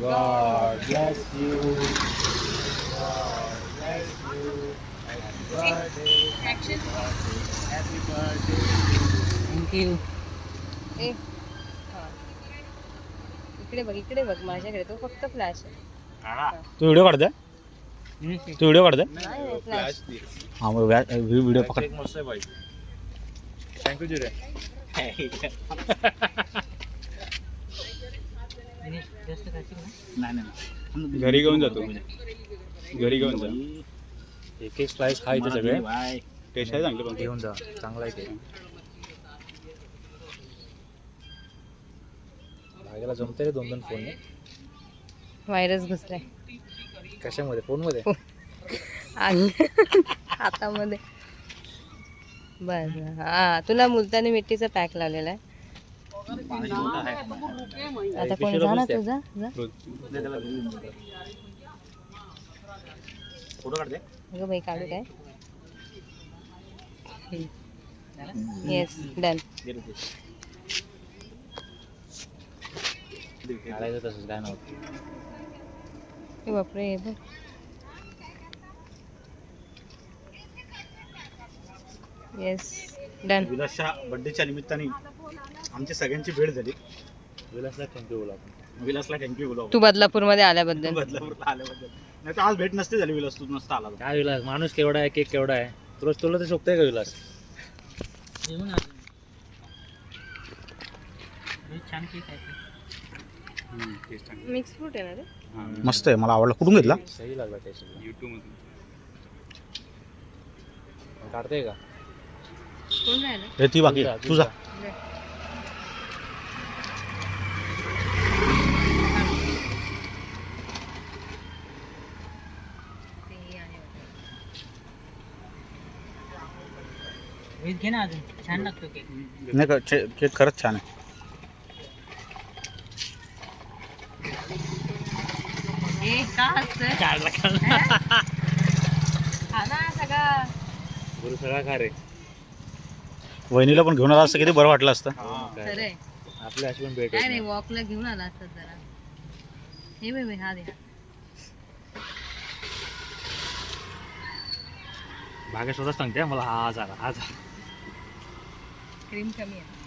God bless you. God bless you. Happy birthday. Action. Happy birthday. Thank you. ए हा इकडे बघ माझ्याकडे तो फक्त फ्लॅश आहे. तू व्हिडिओ काढते? तू व्हिडिओ काढते? नाही फ्लॅश. हा मग व्हिडिओ पकड. मस्त आहे भाई. थँक्यू जिरे. नाही घरी घेऊन जातो. घरी घेऊन जा. एक एक स्लाइस खायचे सगळे. टेस्ट आहे चांगली पण. घेऊन जा, चांगला आहे ते. भाग्याला जमते रे 2-2 फोन. व्हायरस घुसलाय कशामध्ये? फोनमध्ये? हातामध्ये. बस हा तुला मुलतानी मिट्टीचा पॅक लावलेला आहे. आता कोण जा ना तुझा जा. फोटो काढते? अगं बाई काढू काय? Yes done. काढायचं तसंच काय नव्हतं. ए बापरे हे बघ. Yes done. विलासच्या बर्थडेच्या निमित्ताने आमची सगळ्यांची भेट झाली. विलासला थँक्यू बोला आपण. विलासला थँक्यू बोला. तू बदलापूरमध्ये आल्याबद्दल. बदलापूरला आल्याबद्दल. नाही तर आज भेट नसते झाली विलास, तू नसता आला तर. काय विलास, माणूस केवढा आहे, केक केवढा आहे. तुला तर शोभतंय का विलास? छान केक आहे. मिक्स फ्रूट आहे ना रे. मस्त आहे, मला आवडला. कुठून घेतला? सही लागला टेस्ट. YouTube मधून. काढते का? कोण राहिलं? हे ती बाकी आहे. तुझा घे ना अजून, छान लागतो केक. नाही का, केक खरंच छान आहे. ए का हसतोय? खा ना सगळा. गुरु सगळा खा रे. वहिनीला पण घेऊन आला असतं किती बरं वाटलं असतं. खरे आपल्या अशी पण भेट काय होत रे नाही. वॉकला घेऊन आला असतात जरा. हे बाई हा दे. भाग्य स्वतः सांगते मला हा झाला, हा झाला. क्रीम कमी आहे.